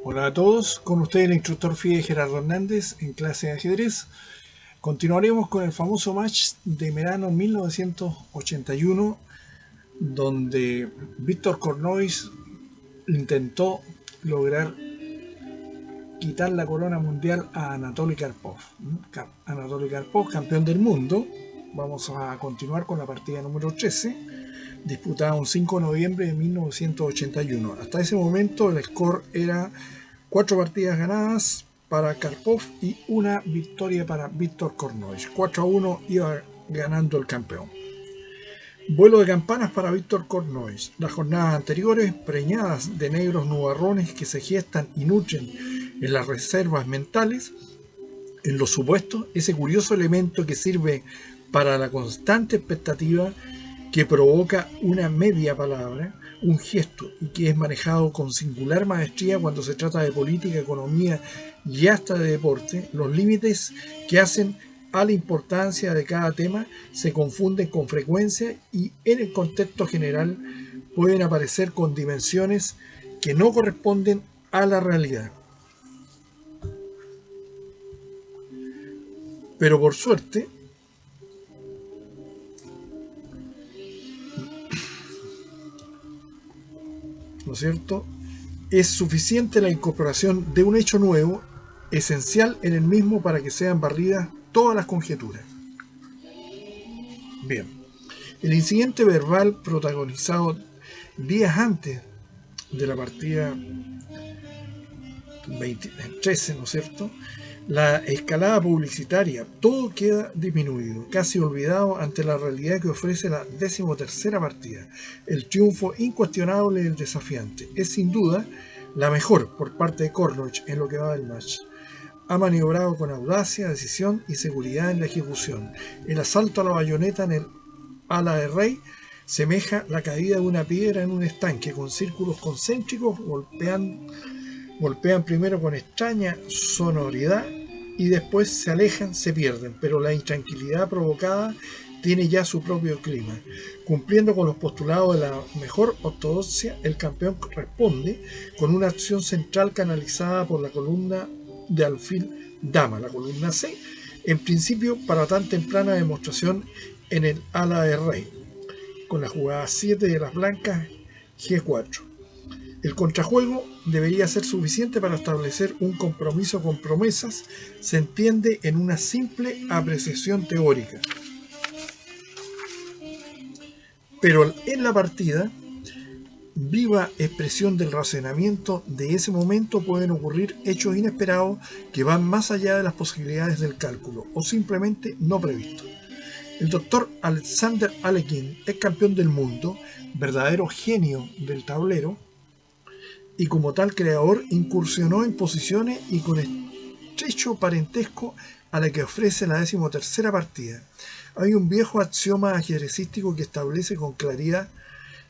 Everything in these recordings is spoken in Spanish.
Hola a todos, con ustedes el instructor FIDE Gerardo Hernández en clase de ajedrez. Continuaremos con el famoso match de verano 1981, donde Víctor Cornois intentó lograr quitar la corona mundial a Anatoly Karpov. Anatoly Karpov, campeón del mundo. Vamos a continuar con la partida número 13, disputada un 5 de noviembre de 1981. Hasta ese momento el score era 4 partidas ganadas para Karpov y una victoria para Víctor Cornois. 4-1 iba ganando el campeón. Vuelo de campanas para Víctor Cornois. Las jornadas anteriores, preñadas de negros nubarrones que se gestan y nutren en las reservas mentales, en los supuestos, ese curioso elemento que sirve para la constante expectativa que provoca una media palabra, un gesto, y que es manejado con singular maestría cuando se trata de política, economía y hasta de deporte. Los límites que hacen a la importancia de cada tema se confunden con frecuencia y en el contexto general pueden aparecer con dimensiones que no corresponden a la realidad. Pero por suerte, ¿no es cierto?, es suficiente la incorporación de un hecho nuevo, esencial en el mismo para que sean barridas todas las conjeturas. Bien, el incidente verbal protagonizado días antes de la partida 13, ¿no es cierto?, la escalada publicitaria, todo queda disminuido, casi olvidado ante la realidad que ofrece la 13ª partida. El triunfo incuestionable del desafiante es sin duda la mejor por parte de Cornois en lo que va del match. Ha maniobrado con audacia, decisión y seguridad en la ejecución. El asalto a la bayoneta en el ala de rey semeja la caída de una piedra en un estanque con círculos concéntricos, golpean primero con extraña sonoridad y después se alejan, se pierden, pero la intranquilidad provocada tiene ya su propio clima. Cumpliendo con los postulados de la mejor ortodoxia, el campeón responde con una acción central canalizada por la columna de alfil dama, la columna C, en principio para tan temprana demostración en el ala de rey, con la jugada 7 de las blancas G4. El contrajuego debería ser suficiente para establecer un compromiso con promesas, se entiende en una simple apreciación teórica. Pero en la partida, viva expresión del razonamiento de ese momento, pueden ocurrir hechos inesperados que van más allá de las posibilidades del cálculo o simplemente no previstos. El doctor Alexander Alekhine es campeón del mundo, verdadero genio del tablero, y como tal creador incursionó en posiciones y con estrecho parentesco a la que ofrece la 13ª partida. Hay un viejo axioma ajedrecístico que establece con claridad: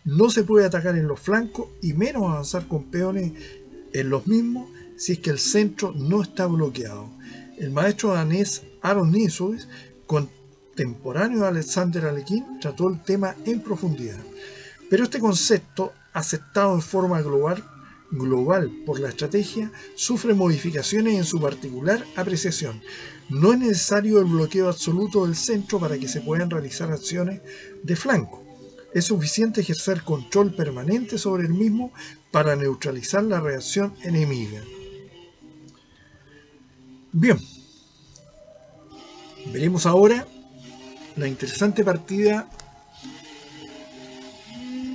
no se puede atacar en los flancos y menos avanzar con peones en los mismos si es que el centro no está bloqueado. El maestro danés Aron Nissus, contemporáneo de Alexander Alekhine, trató el tema en profundidad. Pero este concepto, aceptado en forma global por la estrategia, sufre modificaciones en su particular apreciación. No es necesario el bloqueo absoluto del centro para que se puedan realizar acciones de flanco. Es suficiente ejercer control permanente sobre el mismo para neutralizar la reacción enemiga. Bien, veremos ahora la interesante partida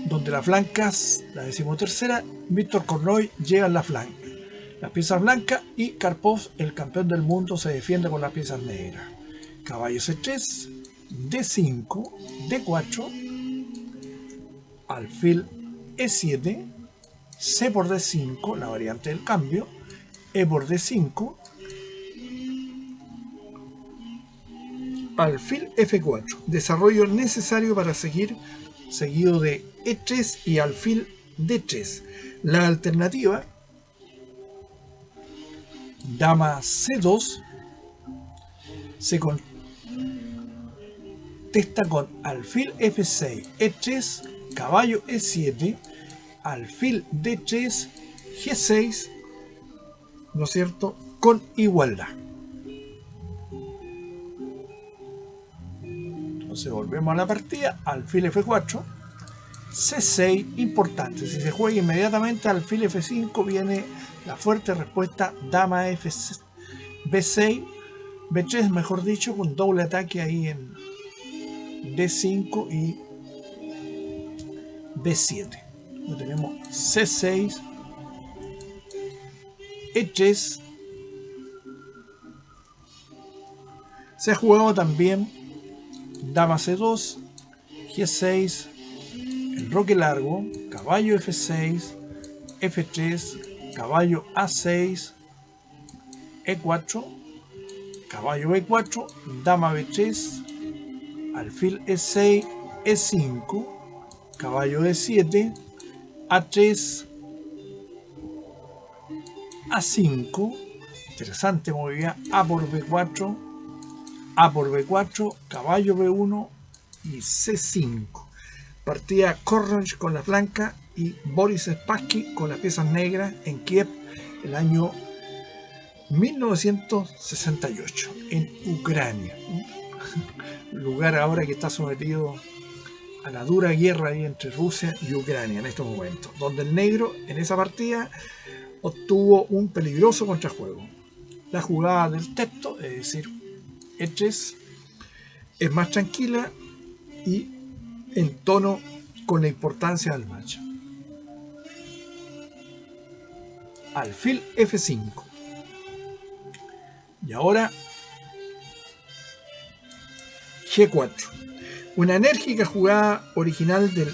donde las blancas, la 13ª, Víctor Cornois llegan las piezas blancas y Karpov, el campeón del mundo, se defiende con las piezas negras. Caballo C3, D5, D4, alfil E7, C por D5, la variante del cambio, E por D5, alfil F4, desarrollo necesario para seguir, seguido de E3 y alfil D3. La alternativa, dama C2, se contesta con alfil F6, E3, caballo E7, alfil D3, G6, ¿no es cierto?, con igualdad. Entonces volvemos a la partida, alfil F4, C6, importante, si se juega inmediatamente alfil F5 viene la fuerte respuesta dama F6, B6, B3 mejor dicho, con doble ataque ahí en D5 y B7. Tenemos C6, E3. Se ha jugado también dama C2, G6, enroque largo, caballo F6, F3, caballo A6, E4, caballo B4, dama B3, alfil E6, E5, caballo D7, A3, A5, interesante movida, A por B4, A por B4, caballo B1 y C5. Partida Kornoj con la flanca y Boris Spassky con las piezas negras en Kiev el año 1968, en Ucrania. Lugar ahora que está sometido a la dura guerra ahí entre Rusia y Ucrania en estos momentos, donde el negro en esa partida obtuvo un peligroso contrajuego. La jugada del texto, es decir, E3, es más tranquila y en tono con la importancia del match. Alfil F5. Y ahora G4. Una enérgica jugada original del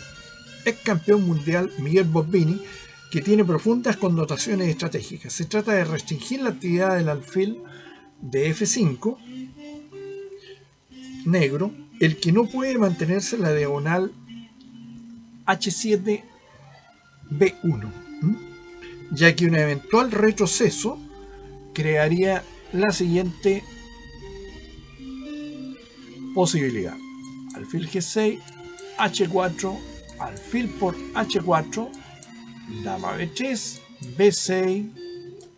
ex campeón mundial Miguel Bobbini, que tiene profundas connotaciones estratégicas. Se trata de restringir la actividad del alfil de F5 negro, el que no puede mantenerse en la diagonal H7 B1, ya que un eventual retroceso crearía la siguiente posibilidad: alfil G6, H4, alfil por H4, dama B3, B6,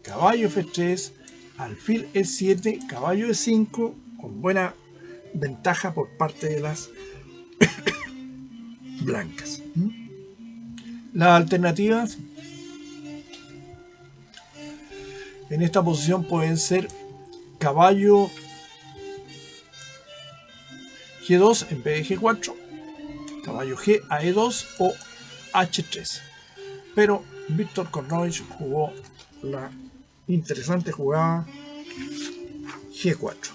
caballo F3, alfil E7, caballo E5, con buena ventaja por parte de las blancas. Las alternativas en esta posición pueden ser caballo G2 en vez de G4, caballo G a E2 o H3. Pero Víctor Kornoj jugó la interesante jugada G4.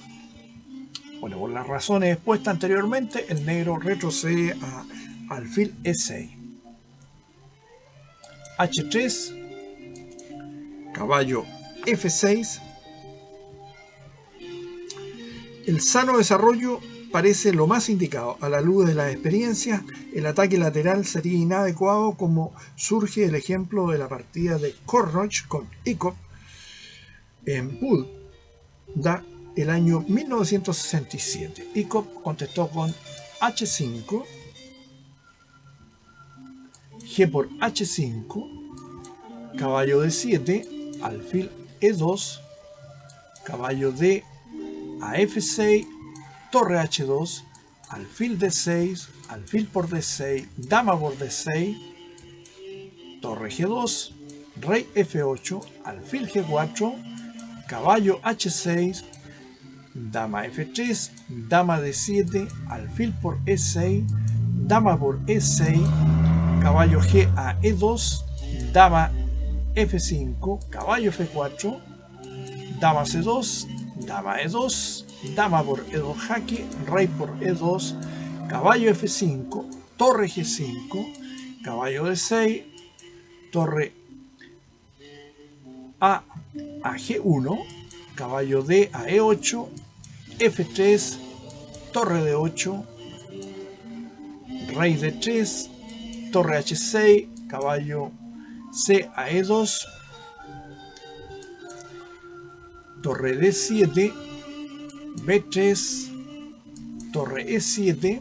Bueno, por las razones expuestas anteriormente, el negro retrocede a alfil E6. H3, caballo F6. El sano desarrollo parece lo más indicado. A la luz de las experiencias, el ataque lateral sería inadecuado, como surge el ejemplo de la partida de Kornoj con Ikov en Buda el año 1967. Ikov contestó con H5, G por H5, caballo D7, alfil E2, caballo D a F6, torre H2, alfil D6, alfil por D6, dama por D6, torre G2, rey F8, alfil G4, caballo H6, dama F3, dama D7, alfil por E6, dama por E6, caballo G a E2, dama F5, caballo F4, dama C2, dama E2, dama por E2 jaque, rey por E2, caballo F5, torre G5, caballo D6, torre A G1, caballo D a E8, F3, torre D8, rey D3, torre H6, caballo C a E2, torre D7, B3, torre E7,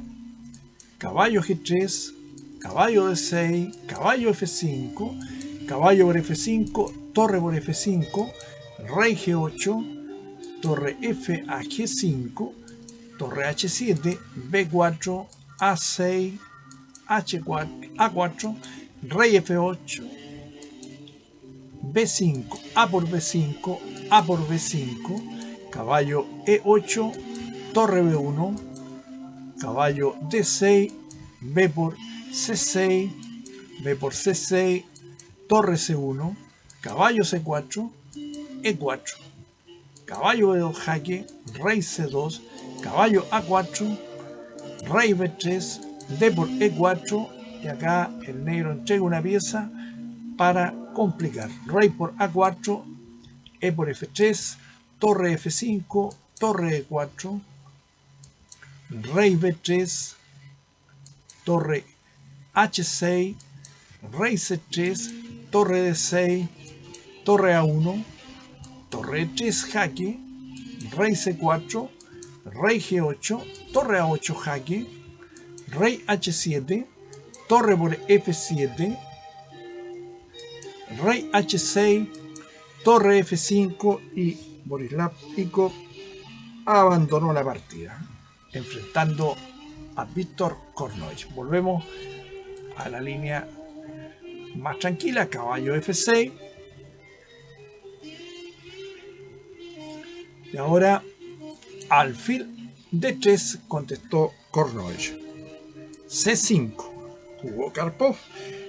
caballo G3, caballo D6, caballo F5, caballo por F5, torre por F5, rey G8, torre F a G5, torre H7, B4, A6, H4, A4, rey F8, B5, A por B5, A por B5, caballo E8, torre B1, caballo D6, B por C6, B por C6, torre C1, caballo C4, E4, caballo B2 jaque, rey C2, caballo A4, rey B3, D por E4, y acá el negro entrega una pieza para complicar. Rey por A4, E por F3, torre F5, torre E4, rey B3, torre H6, rey C3, torre D6, torre A1, torre E3 jaque, rey C4, rey G8, torre A8 jaque, rey H7, torre por F7, rey H6, torre F5 y Borislav Ikov abandonó la partida, enfrentando a Víctor Kornoich. Volvemos a la línea más tranquila, caballo F6. Y ahora alfil D3 contestó Kornoich. C5 jugó Karpov.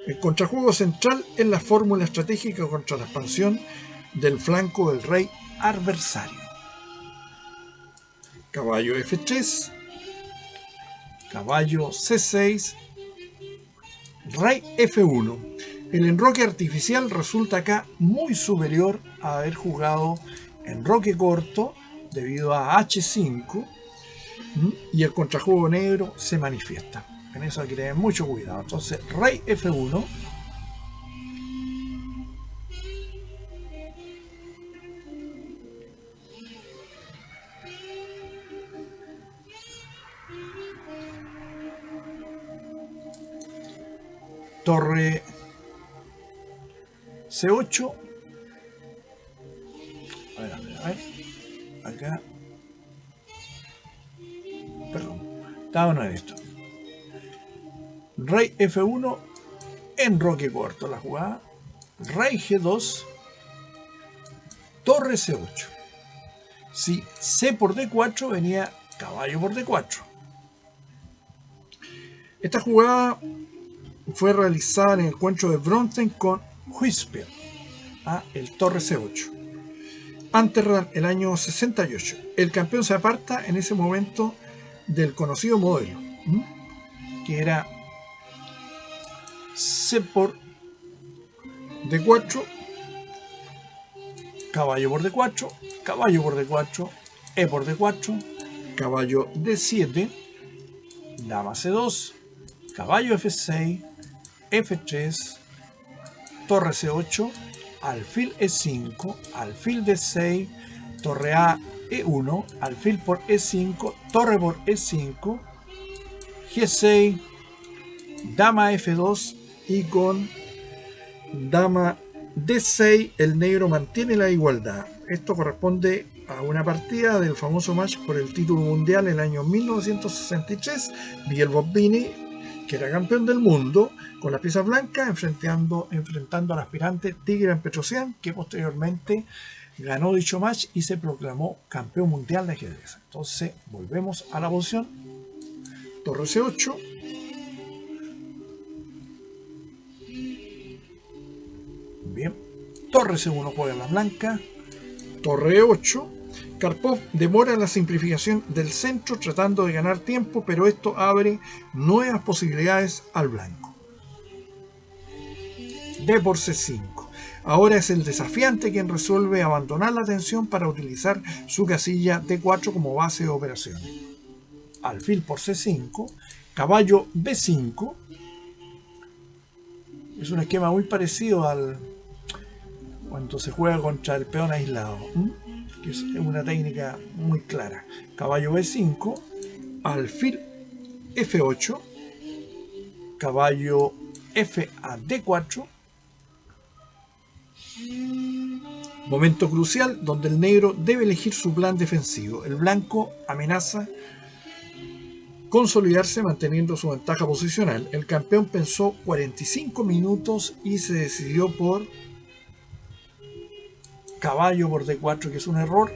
El contrajuego central en la fórmula estratégica contra la expansión del flanco del rey adversario. Caballo F3, caballo C6, rey F1. El enroque artificial resulta acá muy superior a haber jugado enroque corto debido a H5, y el contrajuego negro se manifiesta. En eso hay que tener mucho cuidado. Entonces, rey F1, torre C8, a ver, acá, perdón, estábamos en esto. Rey F1, enroque corto la jugada, rey G2, torre C8. Si C por D4 venía caballo por D4. Esta jugada fue realizada en el encuentro de Bronten con Huisper, el torre C8. Amsterdam, el año 68. El campeón se aparta en ese momento del conocido modelo, que era C por D4, caballo por D4, caballo por D4, E por D4, caballo D7, dama C2, caballo F6, F3, torre C8, alfil E5, alfil D6, torre A E1, alfil por E5, torre por E5, G6, dama F2 y con dama D6 el negro mantiene la igualdad. Esto corresponde a una partida del famoso match por el título mundial en el año 1963. Miguel Bobbini, que era campeón del mundo con las piezas blancas, enfrentando al aspirante Tigran Petrosyan, que posteriormente ganó dicho match y se proclamó campeón mundial de ajedrez. Entonces volvemos a la posición. Torre C8. Bien. Torre C1 juega la blanca. Torre E8. Karpov demora la simplificación del centro tratando de ganar tiempo, pero esto abre nuevas posibilidades al blanco. D por C5. Ahora es el desafiante quien resuelve abandonar la tensión para utilizar su casilla D4 como base de operaciones. Alfil por C5, caballo B5. Es un esquema muy parecido al cuando se juega contra el peón aislado, que es una técnica muy clara. Caballo B5, alfil F8, caballo F a D4, Momento crucial donde el negro debe elegir su plan defensivo. El blanco amenaza consolidarse manteniendo su ventaja posicional. El campeón pensó 45 minutos y se decidió por caballo por D4, que es un error.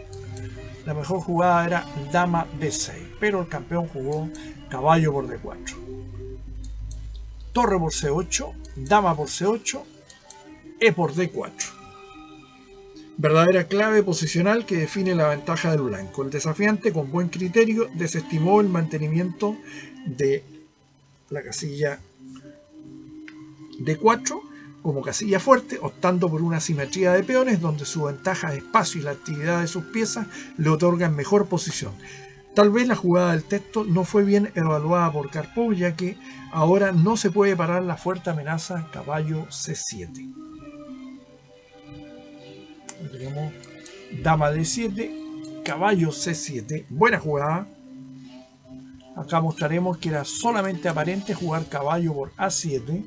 La mejor jugada era dama B6, pero el campeón jugó caballo por D4. Torre por C8, dama por C8, E por D4. Verdadera clave posicional que define la ventaja del blanco. El desafiante, con buen criterio, desestimó el mantenimiento de la casilla D4 como casilla fuerte, optando por una simetría de peones donde su ventaja de espacio y la actividad de sus piezas le otorgan mejor posición. Tal vez la jugada del texto no fue bien evaluada por Karpov, ya que ahora no se puede parar la fuerte amenaza caballo C7. Tenemos dama D7, caballo C7, buena jugada. Acá mostraremos que era solamente aparente jugar caballo por A7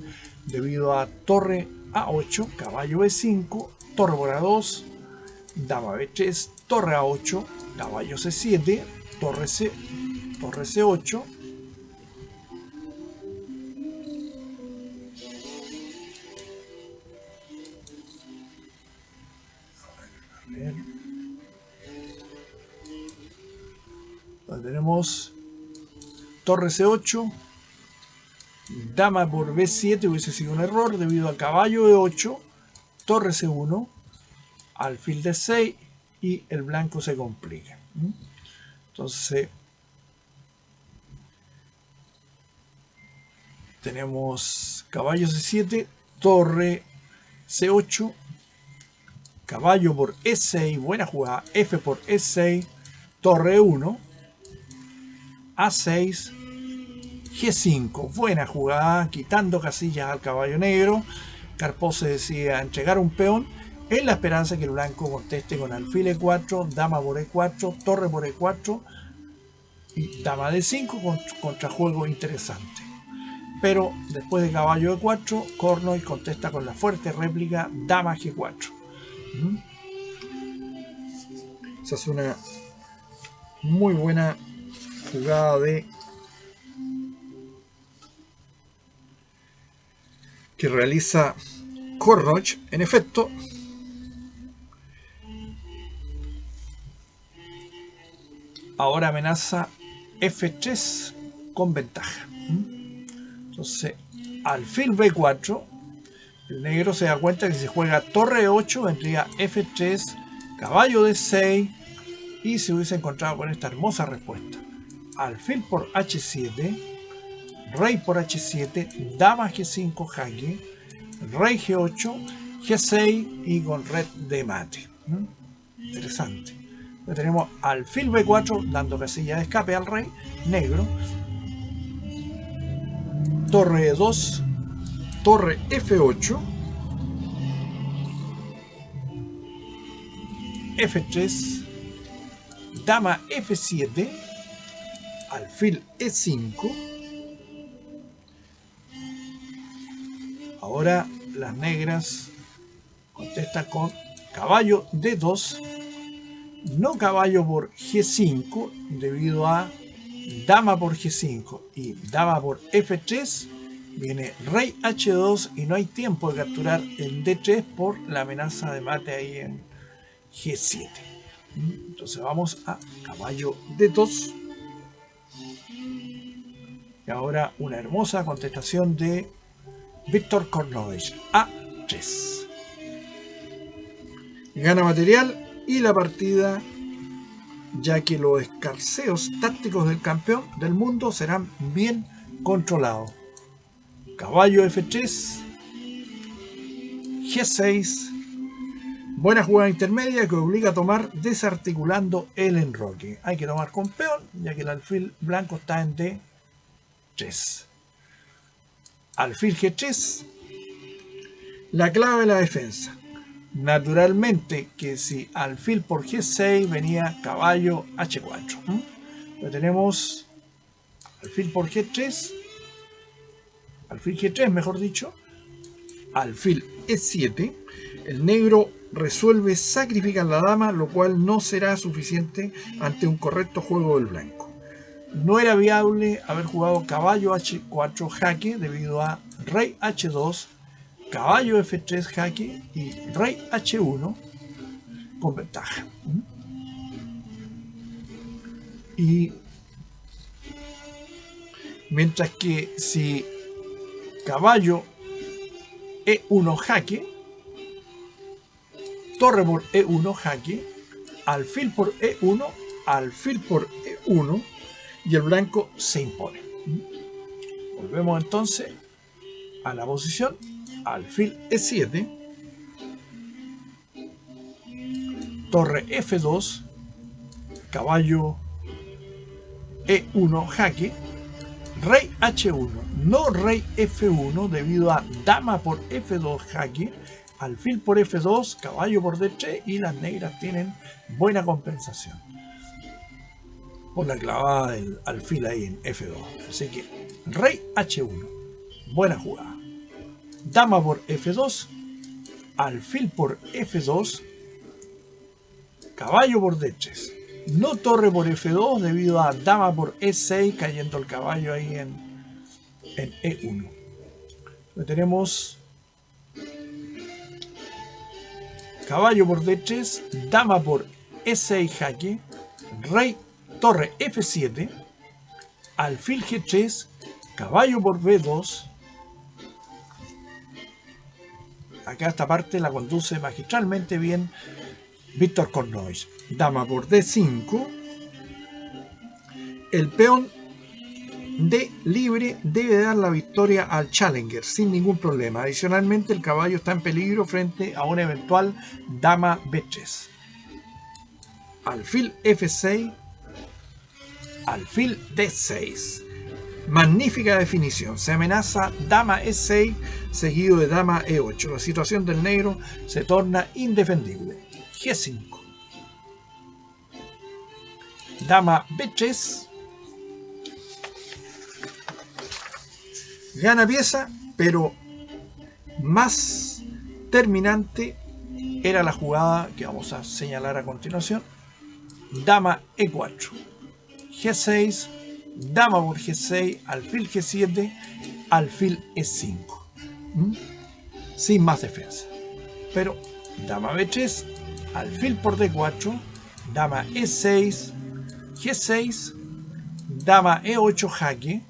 debido a torre A8, caballo B5, torre por A2, dama B3, torre A8, caballo C7, torre C8, tenemos torre C8, dama por B7 hubiese sido un error debido a caballo E8, torre C1, alfil D6 y el blanco se complica. Entonces tenemos caballo C7, torre C8, caballo por E6, buena jugada, F por E6, torre E1, A6, G5, buena jugada, quitando casillas al caballo negro. Karpov se decide a entregar un peón en la esperanza que el blanco conteste con alfil E4, dama por E4, torre por E4 y dama D5 con contrajuego interesante. Pero después de caballo E4, Kornoy contesta con la fuerte réplica dama G4. Esa es una muy buena jugada que realiza Kornoy. En efecto, ahora amenaza F3 con ventaja. Entonces, alfil B4, el negro se da cuenta que si juega torre E8 vendría F3, caballo D6 y se hubiese encontrado con esta hermosa respuesta. Alfil por H7, rey por H7, dama G5 jaque, rey G8, G6 y con red de mate. Interesante. Entonces tenemos alfil B4 dando casilla de escape al rey negro, torre E2, torre F8, F3, dama F7, alfil E5. Ahora las negras contestan con caballo D2, no caballo por G5 debido a dama por G5 y dama por F3. Viene rey H2 y no hay tiempo de capturar el D3 por la amenaza de mate ahí en G7. Entonces vamos a caballo D2. Y ahora una hermosa contestación de Víctor Kornoy, A3. Gana material y la partida, ya que los escarceos tácticos del campeón del mundo serán bien controlados. Caballo F3, G6, buena jugada intermedia que obliga a tomar desarticulando el enroque. Hay que tomar con peón, ya que el alfil blanco está en D3. Alfil G3, la clave de la defensa. Naturalmente que si alfil por G6 venía caballo H4. Lo tenemos alfil por G3, alfil G3 mejor dicho, alfil E7, El negro resuelve sacrificar la dama, lo cual no será suficiente ante un correcto juego del blanco. No era viable haber jugado caballo H4 jaque debido a rey H2, caballo F3 jaque y rey H1 con ventaja. Y mientras que si caballo E1 jaque, torre por E1 jaque, alfil por E1, alfil por E1 y el blanco se impone. Volvemos entonces a la posición, alfil E7, torre F2, caballo E1 jaque, rey H1, no rey F1 debido a dama por F2 jaque, alfil por F2, caballo por D3 y las negras tienen buena compensación por la clavada del alfil ahí en F2. Así que rey H1, buena jugada. Dama por F2, alfil por F2, caballo por D3. No torre por F2 debido a dama por E6 cayendo el caballo ahí en E1. Tenemos caballo por D3, dama por E6 jaque, rey torre F7, alfil G3, caballo por B2. Acá esta parte la conduce magistralmente bien Víctor Cornois. Dama por D5. El peón D libre debe dar la victoria al challenger sin ningún problema. Adicionalmente, el caballo está en peligro frente a una eventual dama B3. Alfil F6. Alfil D6. Magnífica definición. Se amenaza dama E6 seguido de dama E8. La situación del negro se torna indefendible. G5. Dama B3. Gana pieza, pero más terminante era la jugada que vamos a señalar a continuación. Dama E4. G6. Dama por G6, alfil G7, alfil E5. Sin más defensa. Pero dama B3, alfil por D4, dama E6, G6, dama E8 jaque,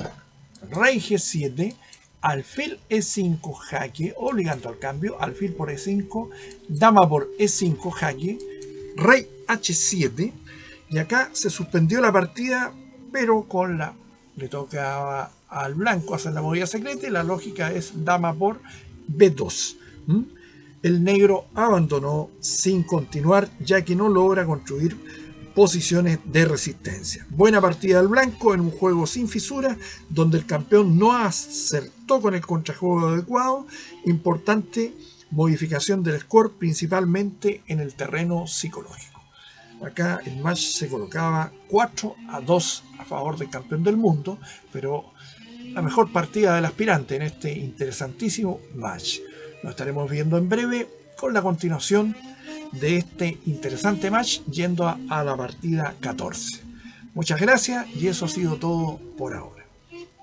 rey G7, alfil E5 jaque, obligando al cambio, alfil por E5, dama por E5 jaque, rey H7, y acá se suspendió la partida, pero le tocaba al blanco hacer la movida secreta y la lógica es dama por B2. El negro abandonó sin continuar, ya que no logra construir posiciones de resistencia. Buena partida del blanco en un juego sin fisuras, donde el campeón no acertó con el contrajuego adecuado. Importante modificación del score, principalmente en el terreno psicológico. Acá el match se colocaba 4-2 a favor del campeón del mundo, pero la mejor partida del aspirante en este interesantísimo match. Nos estaremos viendo en breve con la continuación de este interesante match, yendo a la partida 14. Muchas gracias y eso ha sido todo por ahora.